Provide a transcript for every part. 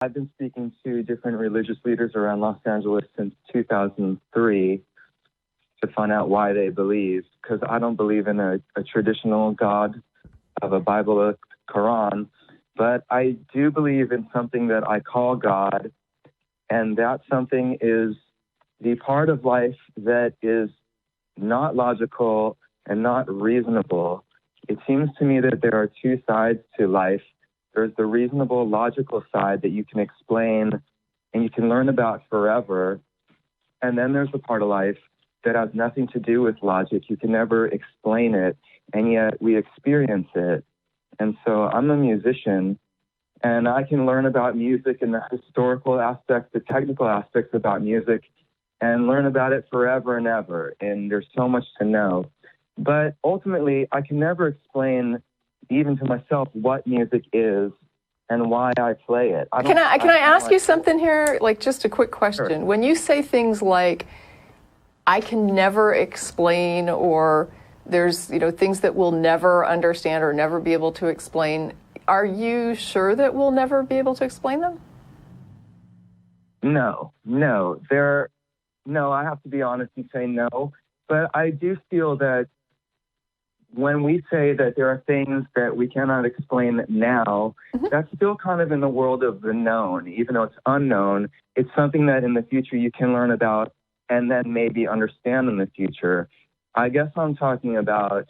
I've been speaking to different religious leaders around Los Angeles since 2003 to find out why they believe, because I don't believe in a traditional God of a Bible or Quran, but I do believe in something that I call God, and that something is the part of life that is not logical and not reasonable. It seems to me that there are two sides to life. There's the reasonable, logical side that you can explain and you can learn about forever. And then there's the part of life that has nothing to do with logic. You can never explain it, and yet we experience it. And so I'm a musician, and I can learn about music and the historical aspects, the technical aspects about music, and learn about it forever and ever. And there's so much to know. But ultimately, I can never explain, even to myself, what music is and why I play it. Can I ask you something here? Like, just a quick question. Sure. When you say things like, I can never explain, or there's, things that we'll never understand or never be able to explain, are you sure that we'll never be able to explain them? No, I have to be honest and say no. But I do feel that when we say that there are things that we cannot explain now, that's still kind of in the world of the known. Even though it's unknown, it's something that in the future you can learn about and then maybe understand in the future. I guess I'm talking about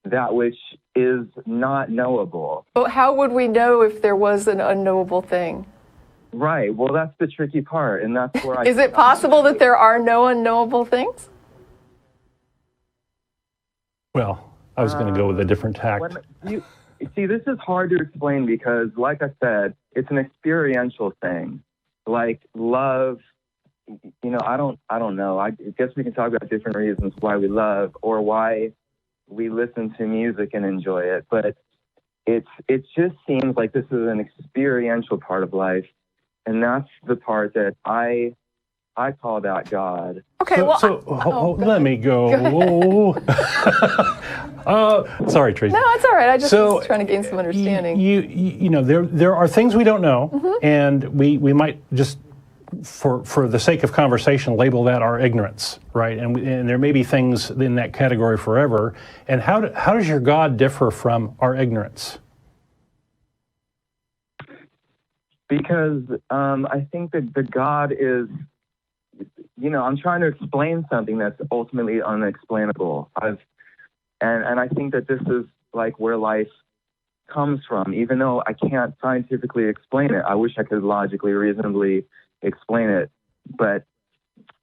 that which is not knowable. But how would we know if there was an unknowable thing? Right. Well, that's the tricky part, and that's where Is it possible that there are no unknowable things? Well, I was going to go with a different tact. See, this is hard to explain because, like I said, it's an experiential thing. Like love, I don't know. I guess we can talk about different reasons why we love or why we listen to music and enjoy it. But it just seems like this is an experiential part of life, and that's the part that I call that God. Okay, let me go. Sorry, Tracy. No, it's all right. I just was trying to gain some understanding. There are things we don't know, and we might just, for the sake of conversation, label that our ignorance, right? And there may be things in that category forever. And how does your God differ from our ignorance? Because I think that the God is, I'm trying to explain something that's ultimately unexplainable. And I think that this is like where life comes from, even though I can't scientifically explain it. I wish I could logically, reasonably explain it. But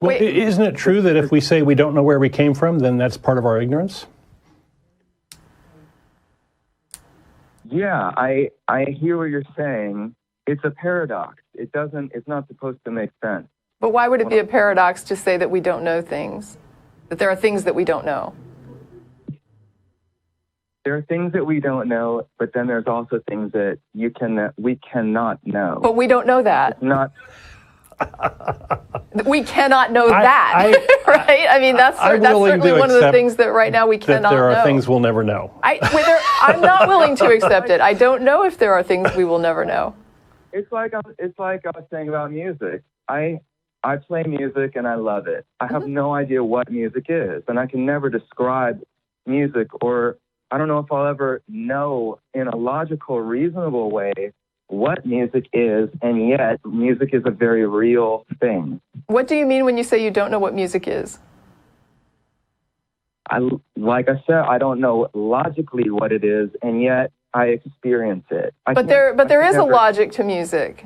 isn't it true that if we say we don't know where we came from, then that's part of our ignorance? Yeah, I hear what you're saying. It's a paradox. It's not supposed to make sense. But why would it be a paradox to say that we don't know things? That there are things that we don't know? There are things that we don't know, but then there's also things that we cannot know. But we don't know that. It's not. We cannot know that, right? I mean, that's certainly one of the things that right now we cannot know. That there are things we'll never know. I'm not willing to accept it. I don't know if there are things we will never know. It's like I was saying about music. I play music and I love it. I have no idea what music is, and I can never describe music, or I don't know if I'll ever know in a logical, reasonable way what music is, and yet music is a very real thing. What do you mean when you say you don't know what music is? Like I said, I don't know logically what it is, and yet I experience it. But there is a logic to music.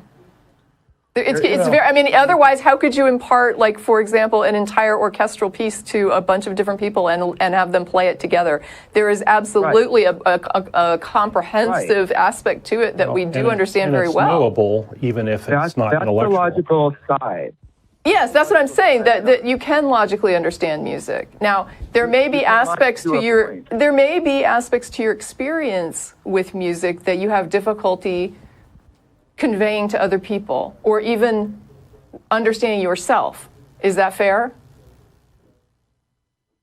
It's very. I mean, otherwise, how could you impart, like, for example, an entire orchestral piece to a bunch of different people and have them play it together? There is absolutely a comprehensive aspect to it that we do understand very well. It's knowable, even if it's not intellectual. That's the logical side. Yes, that's what I'm saying. That you can logically understand music. Now, there may be aspects to your experience with music that you have difficulty conveying to other people, or even understanding yourself. Is that fair?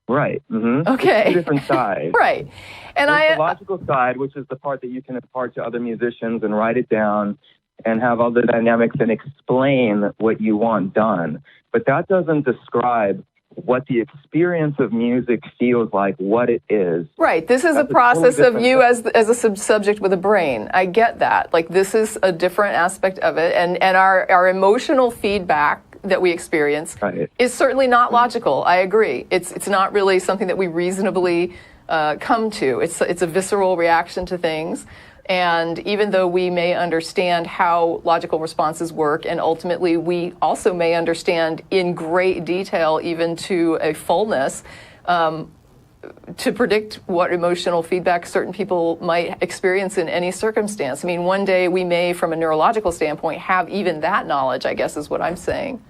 Right. Mm-hmm. Okay. It's two different sides. Right. And There's the logical side, which is the part that you can impart to other musicians and write it down and have all the dynamics and explain what you want done. But that doesn't describe what the experience of music feels like, what it is. Right. This is a process of you as a subject with a brain. I get that. Like, this is a different aspect of it. And our emotional feedback that we experience is certainly not logical. I agree. It's not really something that we reasonably come to. It's a visceral reaction to things. And even though we may understand how logical responses work, and ultimately we also may understand in great detail, even to a fullness, to predict what emotional feedback certain people might experience in any circumstance. I mean, one day we may, from a neurological standpoint, have even that knowledge, I guess is what I'm saying.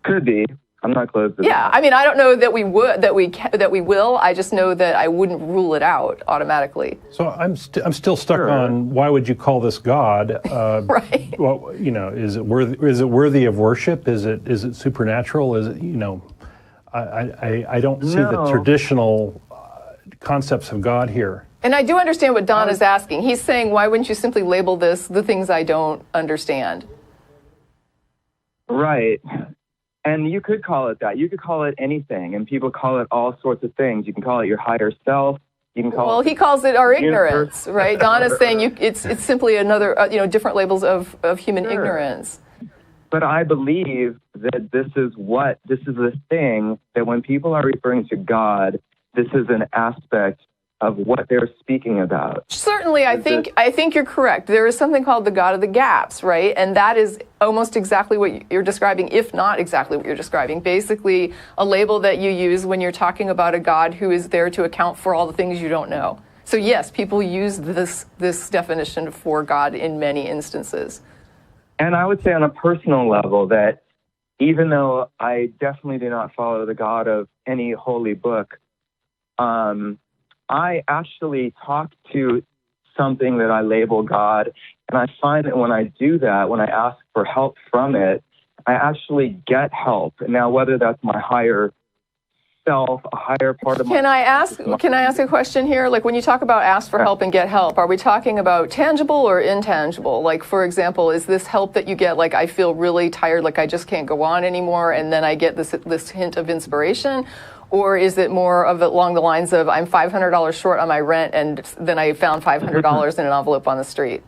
Could be. I'm not close to that. Yeah, I mean, I don't know that we would, that we will. I just know that I wouldn't rule it out automatically. So I'm still stuck on, why would you call this God? Right. Well, you know, is it worthy of worship? Is it supernatural? Is it, you know, I don't see the traditional concepts of God here. And I do understand what Don is asking. He's saying, why wouldn't you simply label this the things I don't understand? Right. And you could call it that. You could call it anything, and people call it all sorts of things. You can call it your higher self. You can call well, he calls it our ignorance, right? Don is saying it's simply another, different labels of human ignorance. But I believe that this is the thing that when people are referring to God, this is an aspect of what they're speaking about. Certainly, I think you're correct. There is something called the God of the gaps, right? And that is almost exactly what you're describing, if not exactly what you're describing. Basically, a label that you use when you're talking about a God who is there to account for all the things you don't know. So yes, people use this definition for God in many instances. And I would say on a personal level that even though I definitely do not follow the God of any holy book, I actually talk to something that I label God, and I find that when I do that, when I ask for help from it, I actually get help. Now, whether that's my higher self, a higher part of Can I ask a question here? Like, when you talk about ask for help and get help, are we talking about tangible or intangible? Like, for example, is this help that you get, like, I feel really tired, like I just can't go on anymore, and then I get this hint of inspiration? Or is it more of along the lines of, I'm $500 short on my rent, and then I found $500 in an envelope on the street?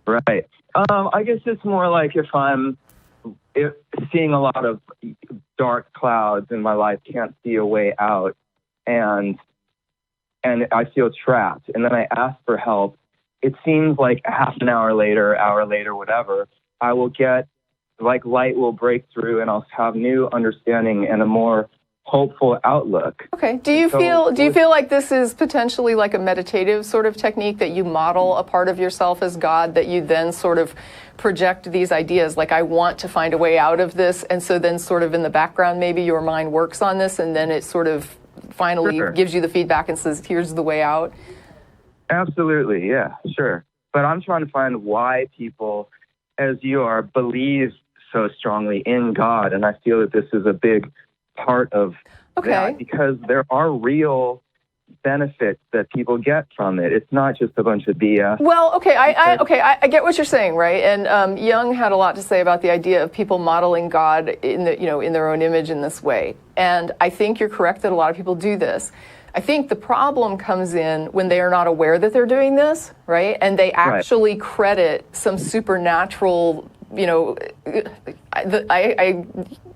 Right. I guess it's more like if seeing a lot of dark clouds in my life, can't see a way out, and I feel trapped, and then I ask for help. It seems like half an hour later, whatever, I will get, like, light will break through, and I'll have new understanding and a more hopeful outlook. Okay. Do you feel like this is potentially like a meditative sort of technique, that you model a part of yourself as God, that you then sort of project these ideas, like, I want to find a way out of this, and so then sort of in the background maybe your mind works on this, and then it sort of finally gives you the feedback and says, here's the way out? Absolutely, yeah, sure. But I'm trying to find why people, as you are, believe so strongly in God, and I feel that this is a big part of that, because there are real benefits that people get from it. It's not just a bunch of BS. Well, I get what you're saying, right? And Jung had a lot to say about the idea of people modeling God in their own image in this way. And I think you're correct that a lot of people do this. I think the problem comes in when they are not aware that they're doing this, right? And they actually credit some supernatural,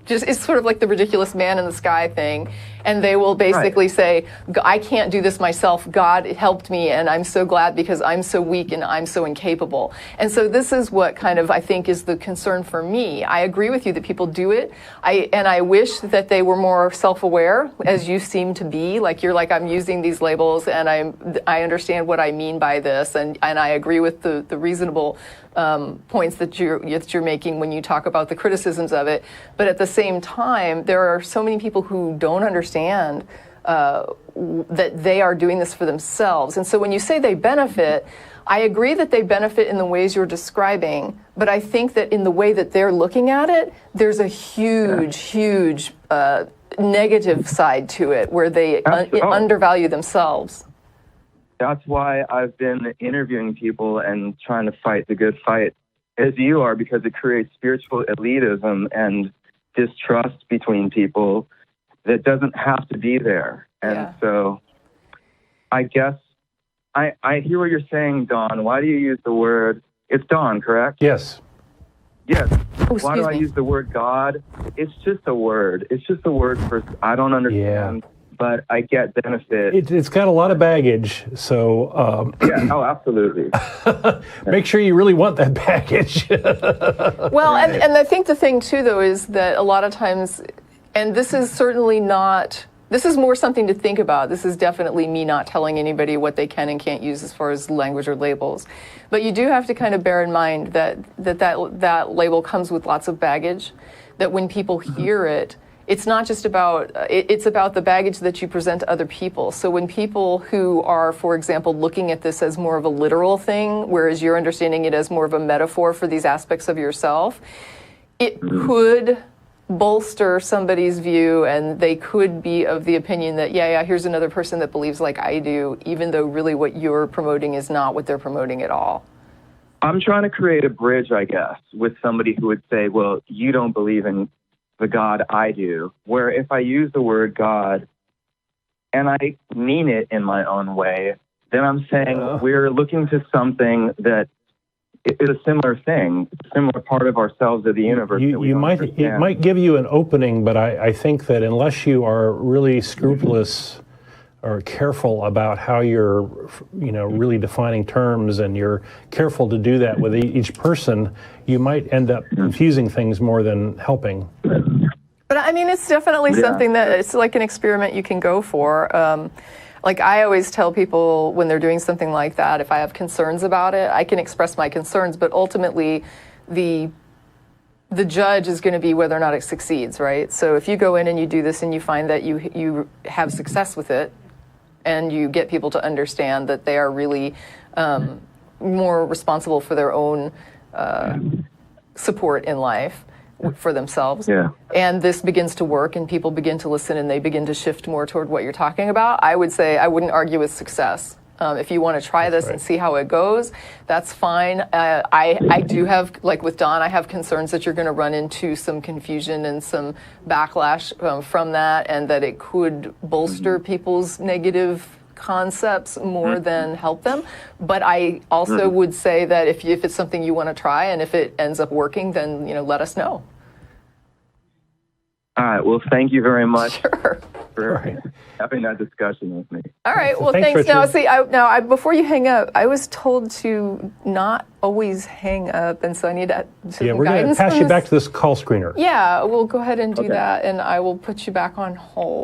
it's sort of like the ridiculous man in the sky thing. And they will basically say, I can't do this myself. God helped me, and I'm so glad because I'm so weak and I'm so incapable. And so this is what kind of, I think, is the concern for me. I agree with you that people do it. I wish that they were more self-aware, as you seem to be. Like, you're like, I'm using these labels, and I understand what I mean by this, and I agree with the reasonable points that you're making when you talk about the criticisms of it. But at the same time, there are so many people who don't understand that they are doing this for themselves. And so when you say they benefit, I agree that they benefit in the ways you're describing, but I think that in the way that they're looking at it, there's a huge negative side to it, where they undervalue themselves. That's why I've been interviewing people and trying to fight the good fight as you are, because it creates spiritual elitism and distrust between people that doesn't have to be there. And so I guess I hear what you're saying, Dawn. Why do you use the word, it's Dawn, correct? Yes. Yes. Oh, Why do I use the word God? It's just a word. It's just a word for, I don't understand, but I get benefit. It's got a lot of baggage, so... Absolutely. Make sure you really want that baggage. Well, and I think the thing, too, though, is that a lot of times, and this is certainly not... This is more something to think about. This is definitely me not telling anybody what they can and can't use as far as language or labels. But you do have to kind of bear in mind that label comes with lots of baggage, that when people hear it, it's not just about, it's about the baggage that you present to other people. So when people who are, for example, looking at this as more of a literal thing, whereas you're understanding it as more of a metaphor for these aspects of yourself, it could bolster somebody's view, and they could be of the opinion that, here's another person that believes like I do, even though really what you're promoting is not what they're promoting at all. I'm trying to create a bridge, I guess, with somebody who would say, well, you don't believe in the God I do, where if I use the word God and I mean it in my own way, then I'm saying we're looking to something that is a similar thing, a similar part of ourselves or the universe. It might give you an opening, but I think that unless you are really scrupulous or careful about how you're, really defining terms, and you're careful to do that with each person, you might end up confusing things more than helping. But I mean, it's definitely something that it's like an experiment you can go for. Like I always tell people when they're doing something like that, if I have concerns about it, I can express my concerns, but ultimately the judge is going to be whether or not it succeeds, right? So if you go in and you do this and you find that you have success with it, and you get people to understand that they are really more responsible for their own support in life, for themselves. And this begins to work and people begin to listen and they begin to shift more toward what you're talking about, I would say I wouldn't argue with success. If you want to try this and see how it goes, that's fine. I do have, like with Don, I have concerns that you're going to run into some confusion and some backlash from that, and that it could bolster people's negative concepts more than help them. But I also would say that if it's something you want to try and if it ends up working, then let us know. All right. Well, thank you very much for having that discussion with me. All right. Well, thanks. Now, see, before you hang up, I was told to not always hang up, and so I need to we're going to pass you back to this call screener. Yeah, we'll go ahead and do that, and I will put you back on hold.